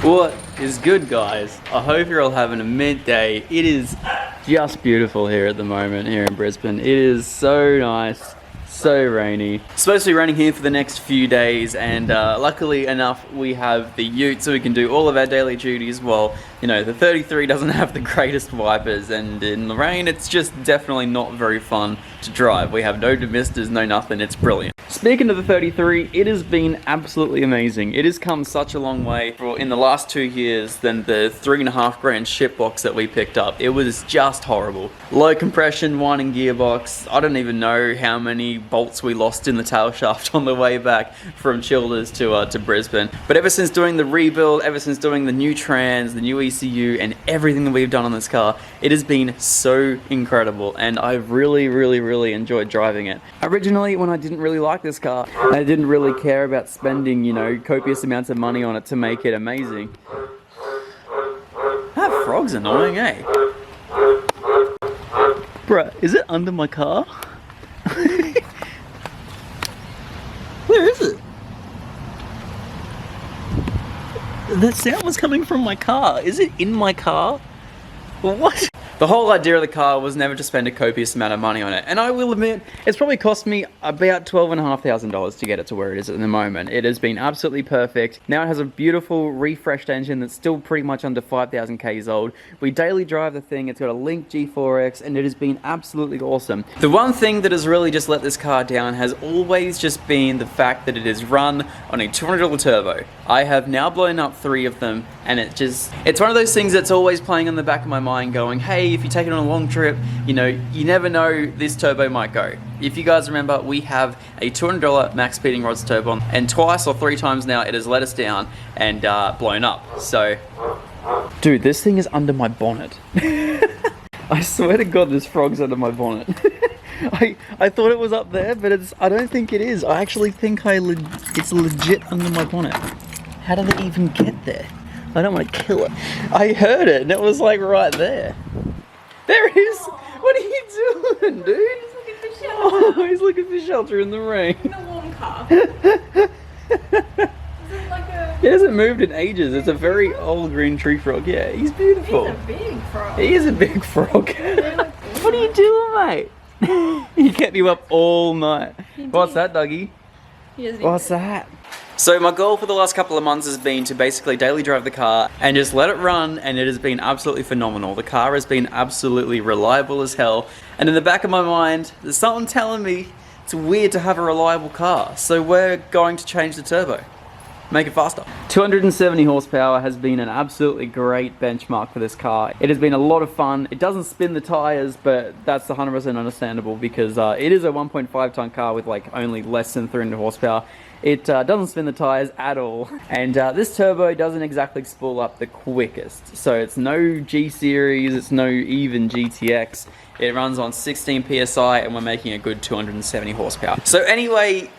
What is good, guys? I hope you're all having a midday. It is just beautiful here at the moment here in Brisbane. It is so nice, so rainy. It's supposed to be raining here for the next few days, and luckily enough we have the ute so we can do all of our daily duties while, you know, the 33 doesn't have the greatest wipers, and in the rain it's just definitely not very fun to drive. We have no demisters, no nothing. It's brilliant. Speaking of the 33, it has been absolutely amazing. It has come such a long way in the last 2 years than the $3.5 grand shitbox that we picked up. It was just horrible. Low compression, whining gearbox. I don't even know how many bolts we lost in the tail shaft on the way back from Childers to Brisbane. But ever since doing the rebuild, ever since doing the new trans, the new ECU, and everything that we've done on this car, it has been so incredible, and I've really enjoyed driving it. Originally, when I didn't really like this car, I didn't really care about spending, you know, copious amounts of money on it to make it amazing. That frog's annoying, eh? Bruh, is it under my car? Where is it? The sound was coming from my car. Is it in my car? What? The whole idea of the car was never to spend a copious amount of money on it, and I will admit, it's probably cost me about $12,500 to get it to where it is at the moment. It has been absolutely perfect. Now it has a beautiful refreshed engine that's still pretty much under 5,000 Ks old. We daily drive the thing. It's got a Link G4X, and it has been absolutely awesome. The one thing that has really just let this car down has always just been the fact that it is run on a $200 turbo. I have now blown up 3 of them, and it's one of those things that's always playing on the back of my mind going, hey, if you take it on a long trip, you know, you never know, this turbo might go. If you guys remember, we have a $200 max speeding rods turbo, and twice or 3 times now it has let us down and blown up. So, dude, this thing is under my bonnet. I swear to God, this frog's under my bonnet. I thought it was up there, but I don't think it is. I actually think it's legit under my bonnet. How did it even get there? I don't want to kill it. I heard it, and it was like right there. There it is! What are you doing, dude? He's looking for shelter. Oh, he's looking for shelter in the rain. In a warm car. Is it like a... He hasn't moved in ages. It's a very old green tree frog. Yeah, he's beautiful. He's a big frog. He is a big frog. What are you doing, mate? He kept you up all night. What's that, Dougie? What's that? So my goal for the last couple of months has been to basically daily drive the car and just let it run, and it has been absolutely phenomenal. The car has been absolutely reliable as hell, and in the back of my mind there's something telling me it's weird to have a reliable car, so we're going to change the turbo. Make it faster. 270 horsepower has been an absolutely great benchmark for this car. It has been a lot of fun. It doesn't spin the tires, but that's 100% understandable because it is a 1.5 ton car with like only less than 300 horsepower. It doesn't spin the tires at all, and this turbo doesn't exactly spool up the quickest. So it's no G series, it's no even GTX. It runs on 16 PSI, and we're making a good 270 horsepower. So anyway,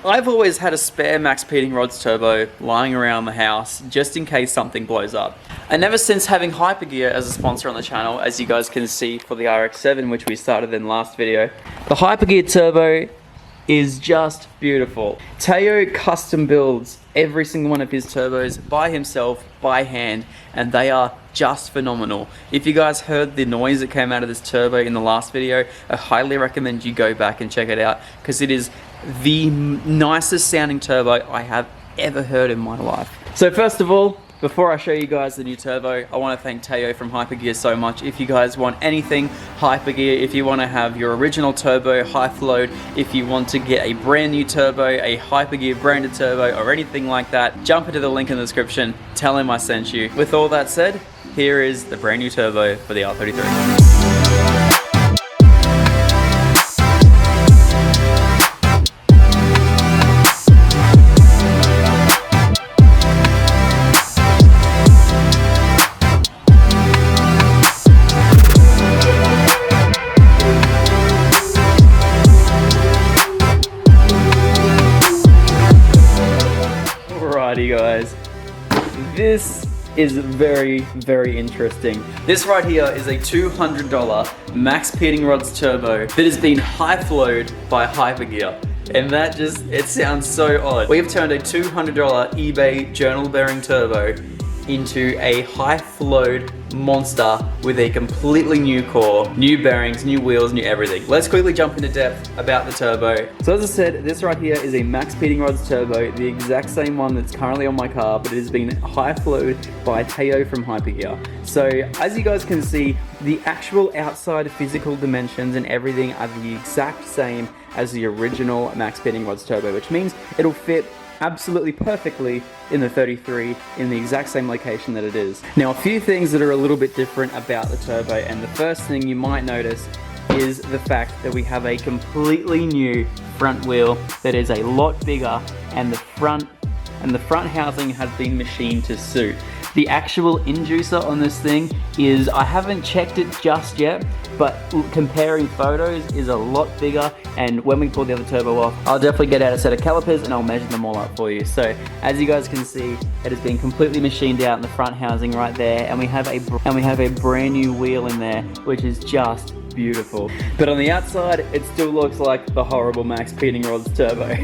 I've always had a spare max speeding rods turbo lying around the house just in case something blows up. And ever since having Hypergear as a sponsor on the channel, as you guys can see for the RX-7, which we started in the last video, the Hypergear turbo is just beautiful. Teo custom builds every single one of his turbos by himself, by hand, and they are just phenomenal. If you guys heard the noise that came out of this turbo in the last video, I highly recommend you go back and check it out because it is the nicest sounding turbo I have ever heard in my life. So first of all, before I show you guys the new turbo, I want to thank Teo from Hypergear so much. If you guys want anything Hypergear, if you want to have your original turbo, high float, if you want to get a brand new turbo, a Hypergear branded turbo, or anything like that, jump into the link in the description, tell him I sent you. With all that said, here is the brand new turbo for the R33. Guys, this is very interesting. This right here is a $200 max speeding rods turbo that has been high flowed by Hypergear, and that just, it sounds so odd. We have turned a $200 eBay journal bearing turbo into a high-flowed monster with a completely new core, new bearings, new wheels, new everything. Let's quickly jump into depth about the turbo. So as I said, this right here is a Max Speeding Rods turbo, the exact same one that's currently on my car, but it has been high-flowed by Teo from Hypergear. So as you guys can see, the actual outside physical dimensions and everything are the exact same as the original Max Speeding Rods turbo, which means it'll fit absolutely perfectly in the 33 in the exact same location that it is. Now, a few things that are a little bit different about the turbo, and the first thing you might notice is the fact that we have a completely new front wheel that is a lot bigger, and the front housing has been machined to suit. The actual inducer on this thing is, I haven't checked it just yet, but comparing photos is a lot bigger, and when we pull the other turbo off, I'll definitely get out a set of calipers and I'll measure them all up for you. So as you guys can see, it has been completely machined out in the front housing right there, and we have a brand new wheel in there, which is just beautiful. But on the outside, it still looks like the horrible Max Speeding Rods turbo.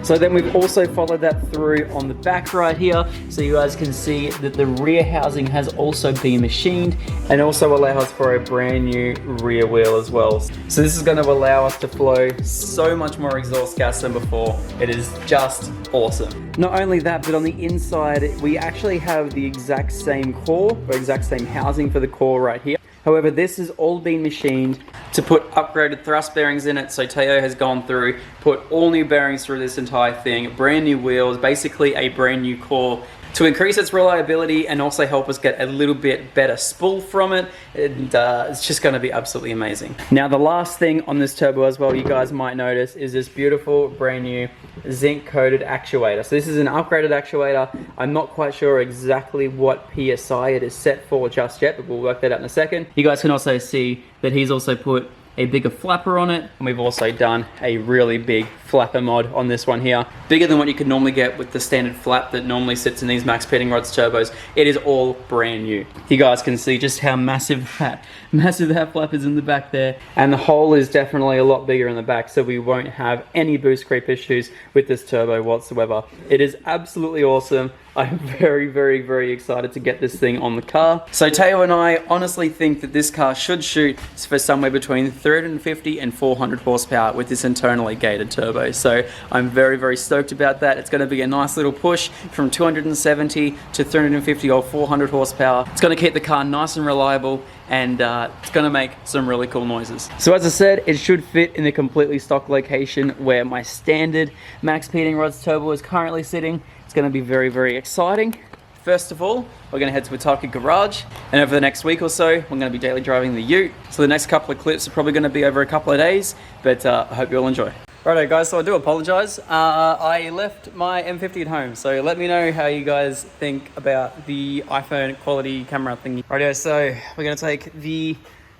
So then we've also followed that through on the back right here, so you guys can see that the rear housing has also been machined and also allows for a brand new rear wheel as well. So this is going to allow us to flow so much more exhaust gas than before. It is just awesome. Not only that, but on the inside, we actually have the exact same core, or exact same housing for the core right here. However, this has all been machined to put upgraded thrust bearings in it. So Teo has gone through, put all new bearings through this entire thing, brand new wheels, basically a brand new core to increase its reliability and also help us get a little bit better spool from it. And it's just going to be absolutely amazing. Now, the last thing on this turbo as well, you guys might notice, is this beautiful brand new zinc coated actuator. So this is an upgraded actuator. I'm not quite sure exactly what PSI it is set for just yet, but we'll work that out in a second. You guys can also see that he's also put a bigger flapper on it, and we've also done a really big flapper mod on this one here, bigger than what you could normally get with the standard flap that normally sits in these Max Speeding Rods turbos. It is all brand new. You guys can see just how massive that flap is in the back there, and the hole is definitely a lot bigger in the back, so we won't have any boost creep issues with this turbo whatsoever. It is absolutely awesome. I'm very, very, very excited to get this thing on the car. So Teo and I honestly think that this car should shoot for somewhere between 350 and 400 horsepower with this internally gated turbo. So I'm very, very stoked about that. It's going to be a nice little push from 270 to 350 or 400 horsepower. It's going to keep the car nice and reliable, and it's going to make some really cool noises. So as I said, it should fit in the completely stock location where my standard Max Speeding Rods turbo is currently sitting. It's going to be very, very exciting. First of all, we're going to head to a Target garage, and over the next week or so, we're going to be daily driving the ute. So the next couple of clips are probably going to be over a couple of days, but I hope you all enjoy. Righto guys, so I do apologise. I left my M50 at home, so let me know how you guys think about the iPhone quality camera thingy. Righto, so we're going to take the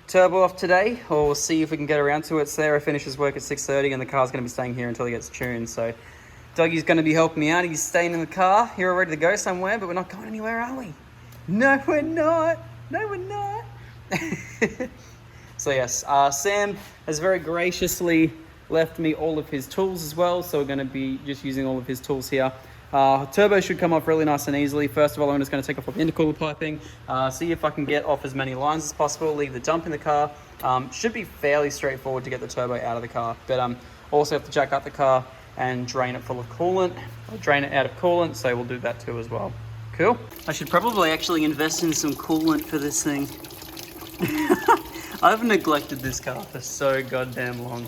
turbo off today, or we'll see if we can get around to it. Sarah finishes work at 6:30, and the car's going to be staying here until he gets tuned, so Dougie's going to be helping me out. He's staying in the car. Here we're ready to go somewhere, but we're not going anywhere, are we? No, we're not. No, we're not. So yes, Sam has very graciously left me all of his tools as well, so we're going to be just using all of his tools here. Turbo should come off really nice and easily. First of all, I'm just going to take off the intercooler piping, see if I can get off as many lines as possible, leave the dump in the car. Should be fairly straightforward to get the turbo out of the car, but also have to jack up the car and drain it full of coolant, or drain it out of coolant, so we'll do that too as well. Cool. I should probably actually invest in some coolant for this thing. I've neglected this car for so goddamn long.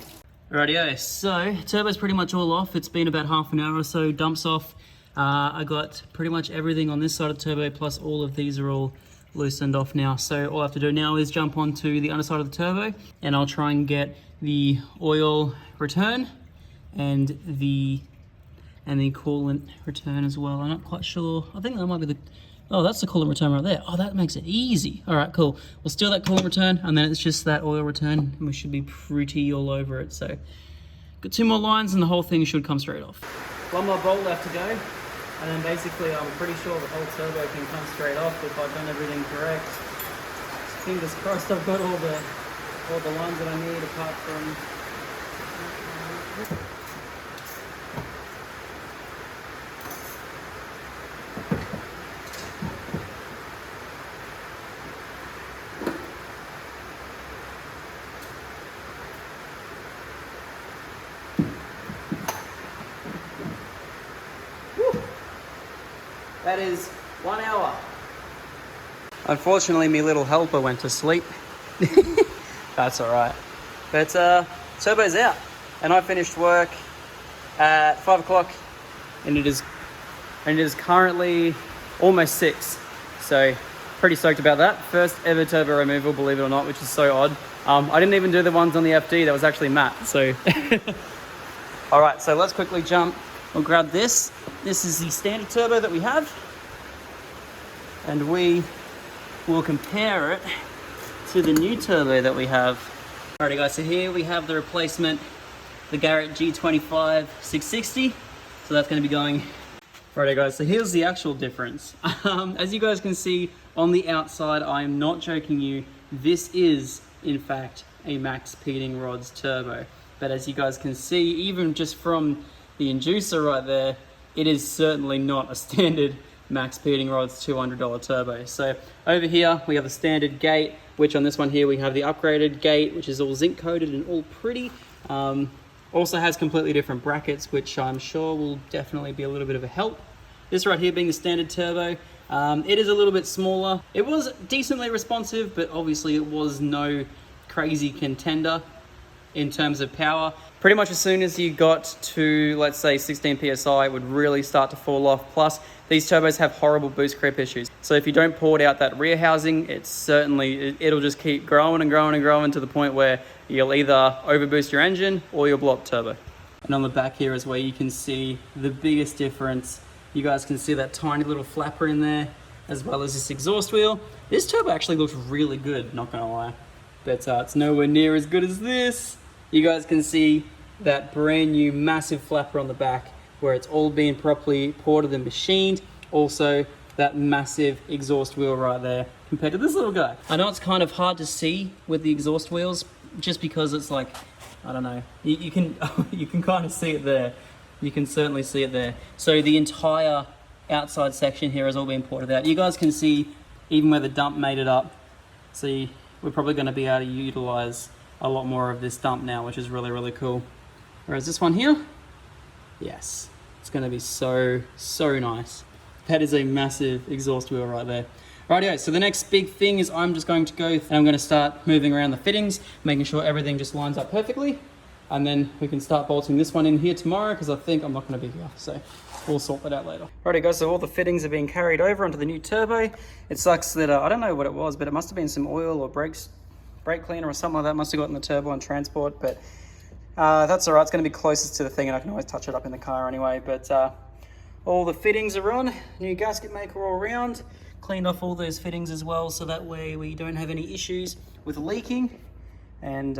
Rightio, so turbo's pretty much all off. It's been about half an hour or so, dumps off. I got pretty much everything on this side of the turbo, plus all of these are all loosened off now. So all I have to do now is jump onto the underside of the turbo, and I'll try and get the oil return and the coolant return as well. I'm not quite sure. I think that might be the... Oh, that's the coolant return right there. Oh, that makes it easy. All right, cool. We'll steal that coolant return, and then it's just that oil return, and we should be pretty all over it. So, got 2 more lines, and the whole thing should come straight off. 1 more bolt left to go, and then basically I'm pretty sure the whole turbo can come straight off if I've done everything correct. Fingers crossed I've got all the lines that I need, apart from... That is 1 hour. Unfortunately, my little helper went to sleep. That's all right. But turbo's out, and I finished work at 5 o'clock, and it is currently almost 6. So pretty stoked about that. First ever turbo removal, believe it or not, which is so odd. I didn't even do the ones on the FD. That was actually Matt. So all right, so let's quickly jump. We'll grab this. This is the standard turbo that we have, and we will compare it to the new turbo that we have. Alrighty guys, so here we have the replacement, the Garrett G25 660. So that's going to be going. Alrighty guys, so here's the actual difference. As you guys can see on the outside, I am not joking you, this is in fact a Max Peating Rods turbo. But as you guys can see, even just from the inducer right there, it is certainly not a standard Max Peating Rods $200 turbo. So over here we have the standard gate, which on this one here we have the upgraded gate, which is all zinc coated and all pretty. Also has completely different brackets, which I'm sure will definitely be a little bit of a help. This right here being the standard turbo, it is a little bit smaller. It was decently responsive, but obviously it was no crazy contender in terms of power. Pretty much as soon as you got to, let's say 16 PSI, it would really start to fall off. Plus, these turbos have horrible boost creep issues. So if you don't port out that rear housing, it'll just keep growing and growing and growing to the point where you'll either overboost your engine or you'll blow up turbo. And on the back here is where you can see the biggest difference. You guys can see that tiny little flapper in there, as well as this exhaust wheel. This turbo actually looks really good, not gonna lie. But it's nowhere near as good as this. You guys can see that brand new massive flapper on the back where it's all been properly ported and machined. Also, that massive exhaust wheel right there compared to this little guy. I know it's kind of hard to see with the exhaust wheels just because it's like, I don't know, you can you can kind of see it there. You can certainly see it there. So the entire outside section here has all been ported out. You guys can see even where the dump made it up. See, we're probably going to be able to utilize a lot more of this dump now, which is really, really cool. Whereas this one here, yes, it's going to be so, so nice. That is a massive exhaust wheel right there. Rightio, so the next big thing is I'm just going to go and I'm going to start moving around the fittings, making sure everything just lines up perfectly. And then we can start bolting this one in here tomorrow because I think I'm not going to be here. So we'll sort that out later. Alrighty guys, so all the fittings are being carried over onto the new turbo. It sucks that, I don't know what it was, but it must have been some oil or brake cleaner or something like that. Must have gotten the turbo on transport, but that's alright. It's going to be closest to the thing and I can always touch it up in the car anyway. But all the fittings are on, new gasket maker all around. Cleaned off all those fittings as well, so that way we don't have any issues with leaking. And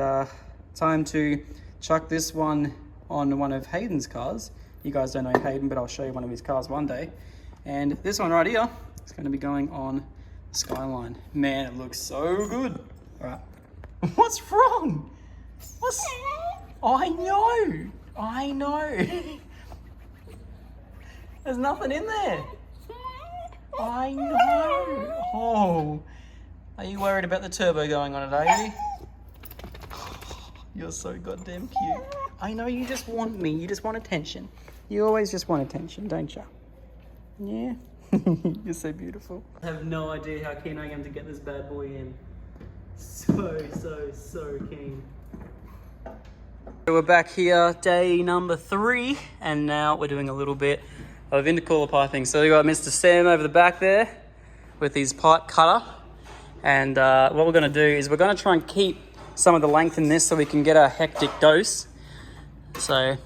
time to chuck this one on one of Hayden's cars. You guys don't know Hayden, but I'll show you one of his cars one day. And this one right here is going to be going on Skyline. Man, it looks so good. All right. What's wrong? I know. There's nothing in there. I know. Oh, are you worried about the turbo going on it, are you? You're so goddamn cute. I know you just want me. You just want attention. You always just want attention, don't you? Yeah. You're so beautiful. I have no idea how keen I am to get this bad boy in. So keen. We're back here, day number 3, and now we're doing a little bit of intercooler piping. So we got Mr. Sam over the back there with his pipe cutter. And what we're gonna do is we're gonna try and keep some of the length in this so we can get a hectic dose. So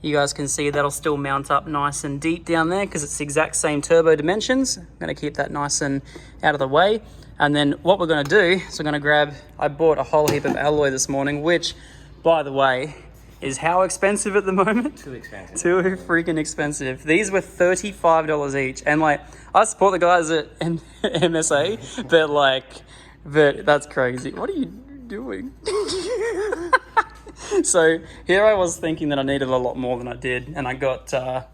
you guys can see that'll still mount up nice and deep down there because it's the exact same turbo dimensions. I'm gonna keep that nice and out of the way. And then what we're gonna do is we're gonna grab, I bought a whole heap of alloy this morning, which, by the way, is how expensive at the moment? Too expensive. Too freaking expensive. These were $35 each. And like, I support the guys at MSA, but that's crazy. What are you doing? So here I was thinking that I needed a lot more than I did. And I got a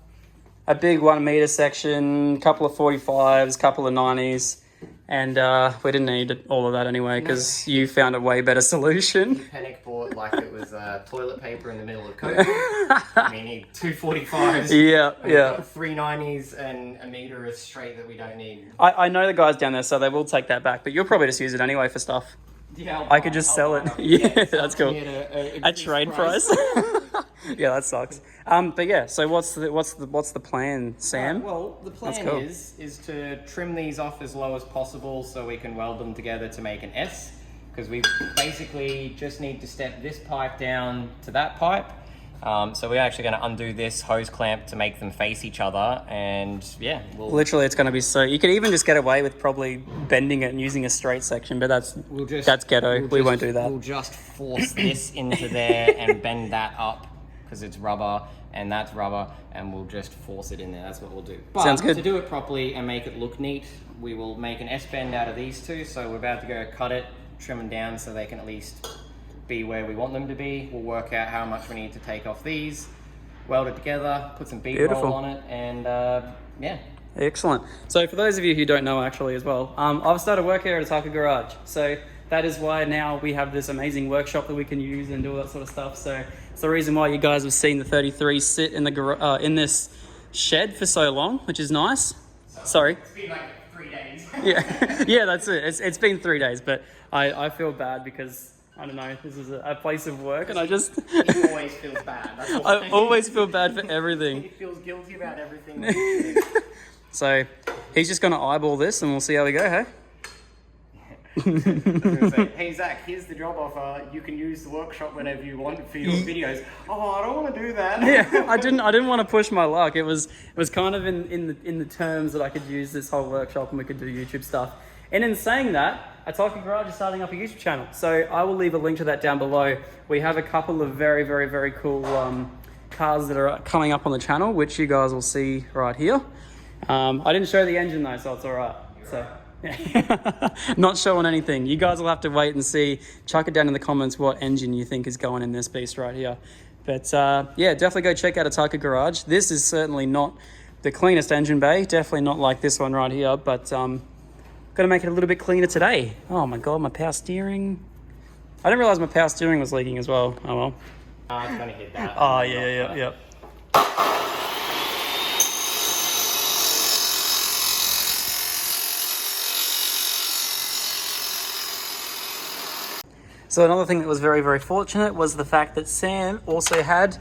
big 1 meter section, couple of 45s, couple of 90s. And we didn't need all of that anyway because you found a way better solution. Panic bought looked like it was toilet paper in the middle of COVID. We need 245s. Yeah, yeah. 390s and a meter of straight that we don't need. I know the guys down there, so they will take that back. But you'll probably just use it anyway for stuff. Yeah, I could just sell it. Yeah, that's cool. A trade price. Yeah, that sucks. But yeah, so what's the plan, Sam? Well, the plan is to trim these off as low as possible so we can weld them together to make an S, because we basically just need to step this pipe down to that pipe. So we're actually going to undo this hose clamp to make them face each other, and yeah, literally it's going to be so. You could even just get away with probably bending it and using a straight section, but that's ghetto. We won't do that. We'll just force this into there and bend that up because it's rubber and that's rubber, and we'll just force it in there. That's what we'll do. But sounds good. To do it properly and make it look neat, we will make an S bend out of these two. So we're about to go cut it, trim them down so they can at least be where we want them to be. We'll work out how much we need to take off these, weld it together, put some bead roll on it, and yeah. Excellent. So for those of you who don't know actually as well, I've started work here at Ataka Garage. So that is why now we have this amazing workshop that we can use and do all that sort of stuff. So it's the reason why you guys have seen the 33 sit in the in this shed for so long, which is nice. Sorry. It's been like 3 days. Yeah, that's it. It's been 3 days, but I feel bad because I don't know, this is a place of work and I just... He always feels bad. That's I always feel bad for everything. He feels guilty about everything. So he's just going to eyeball this and we'll see how we go, hey? I was gonna say, hey Zach, here's the job offer. You can use the workshop whenever you want for your videos. Oh, I don't want to do that. Yeah, I didn't want to push my luck. It was kind of in the terms that I could use this whole workshop and we could do YouTube stuff. And in saying that, Ataka Garage is starting up a YouTube channel. So I will leave a link to that down below. We have a couple of very, very, very cool cars that are coming up on the channel, which you guys will see right here. I didn't show the engine though, so it's all right. So yeah. Not showing anything. You guys will have to wait and see. Chuck it down in the comments what engine you think is going in this beast right here. But yeah, definitely go check out Ataka Garage. This is certainly not the cleanest engine bay. Definitely not like this one right here, but gonna make it a little bit cleaner today. Oh my god, my power steering. I didn't realize my power steering was leaking as well. Oh well. It's gonna hit that. Oh yeah. So another thing that was very, very fortunate was the fact that Sam also had,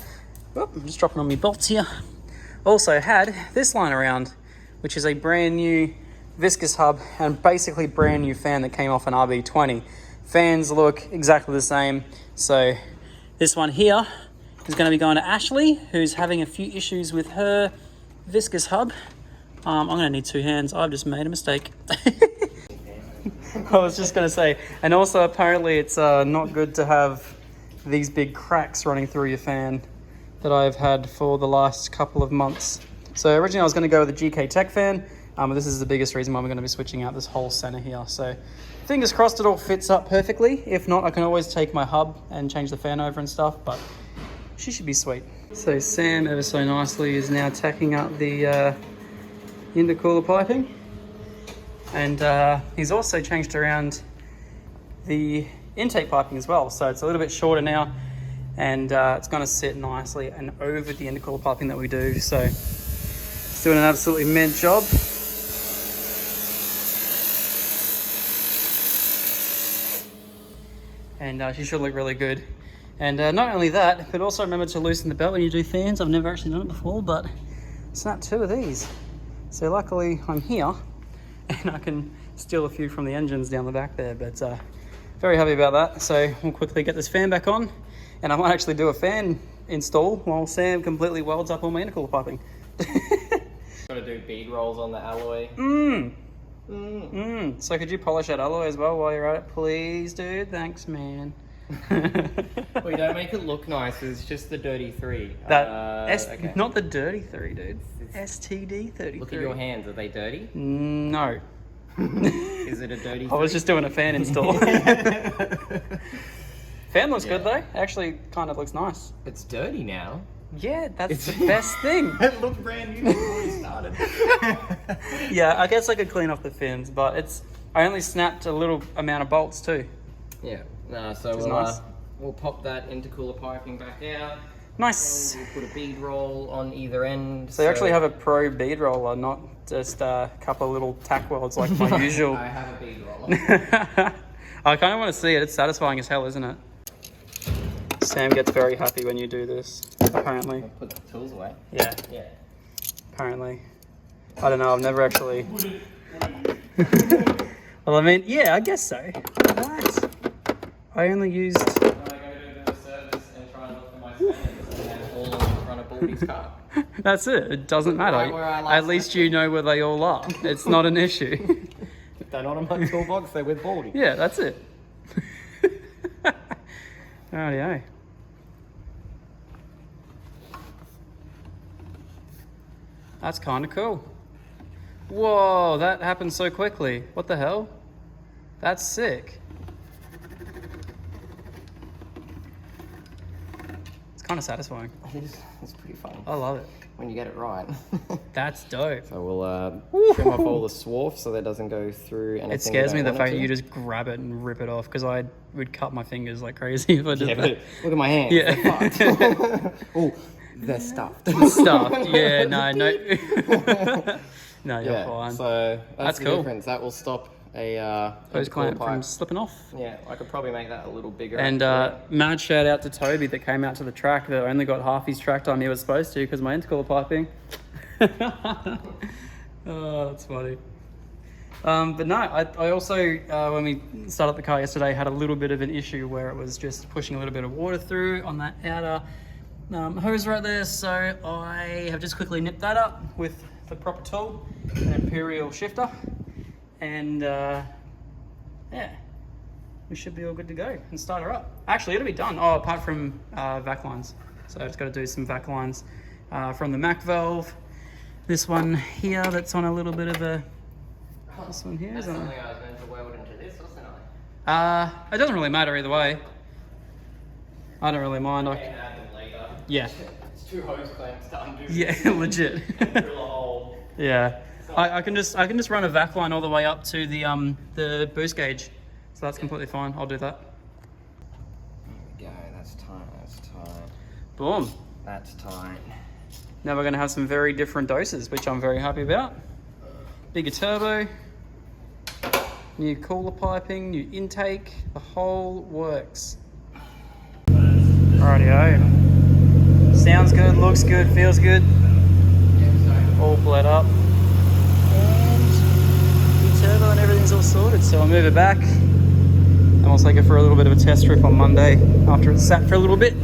I'm just dropping on my bolts here, also had this line around, which is a brand new viscous hub and basically brand new fan that came off an RB20. Fans look exactly the same. So this one here is going to be going to Ashley, who's having a few issues with her viscous hub. I'm going to need two hands. I've just made a mistake. I was just going to say, and also apparently it's not good to have these big cracks running through your fan that I've had for the last couple of months. So originally I was going to go with a GK Tech fan, but this is the biggest reason why we're going to be switching out this whole center here. So fingers crossed it all fits up perfectly. If not, I can always take my hub and change the fan over and stuff, but she should be sweet. So Sam, ever so nicely, is now tacking up the intercooler piping. And he's also changed around the intake piping as well. So it's a little bit shorter now, and it's going to sit nicely and over the intercooler piping that we do. So it's doing an absolutely mint job. And she should look really good. And not only that, but also remember to loosen the belt when you do fans. I've never actually done it before, but snap two of these. So luckily I'm here, and I can steal a few from the engines down the back there, but very happy about that. So we'll quickly get this fan back on, and I might actually do a fan install while Sam completely welds up all my intercooler piping. Got to do bead rolls on the alloy. So could you polish that alloy as well while you're at it, please, dude? Thanks, man. We don't make it look nice. It's just the dirty 3. Okay. Not the dirty 3, dude. STD 33. Look at your hands. Are they dirty? No. Is it a dirty 3? I was just doing a fan install. Fan looks good though. Actually, kind of looks nice. It's dirty now. Yeah, that's the best thing. It looked brand new before we started. Yeah, I guess I could clean off the fins, but I only snapped a little amount of bolts too. Yeah. So we'll pop that intercooler piping back out. Nice. And we'll put a bead roll on either end. So you actually have a pro bead roller, not just a couple of little tack welds like my usual. I have a bead roller. I kind of want to see it. It's satisfying as hell, isn't it? Sam gets very happy when you do this, apparently. I'll put the tools away. Yeah. Yeah. Apparently. I don't know, I've never actually... Well, I mean, yeah, I guess so. What? I only used... When I go to do a service and try and look for my standards and then all in front of Baldy's car. That's it. It doesn't matter. Right where I last At least you know where they all are. It's not an issue. If they're not on my toolbox, they're with Baldy. Yeah, that's it. Rightio. That's kind of cool. Whoa, that happened so quickly. What the hell? That's sick. It's kind of satisfying. It's pretty fun. I love it. When you get it right. That's dope. So we'll trim off all the swarf so that doesn't go through anything. It scares me the fact that you just. just grab it and rip it off, because I would cut my fingers like crazy if I did Yeah, that. but look at my hands. Yeah. Oh, they're stuffed. Stuffed. Yeah, no. No, you're Yeah, fine. so that's the cool. difference. That will stop a Hose clamp pipe. from slipping off. Yeah, I could probably make that a little bigger. And mad shout out to Toby that came out to the track that only got half his track time he was supposed to because my intercooler piping. Oh, that's funny. But no, I also, when we started up the car yesterday, had a little bit of an issue where it was just pushing a little bit of water through on that outer hose right there. So I have just quickly nipped that up with the proper tool, an Imperial shifter, and yeah, we should be all good to go and start her up. Actually, it'll be done. Oh, apart from vac lines. So I've just got to do some vac lines from the Mac valve. This one here that's on a little bit of a... This one here That's is on... something I was meant to weld into this, wasn't I? It doesn't really matter either way. I don't really mind. I can add them later. Yeah. It's 2 hose clamps to undo. Yeah, legit. And drill a hole. Yeah. I can just run a vac line all the way up to the boost gauge. So that's completely fine. I'll do that. There we go. That's tight. That's tight. Boom. That's tight. Now we're going to have some very different doses, which I'm very happy about. Bigger turbo, new cooler piping, new intake, the whole works. Rightio. Sounds good, looks good, feels good. All bled up. And new turbo and everything's all sorted. So I'll move it back and we'll take it for a little bit of a test trip on Monday after it's sat for a little bit.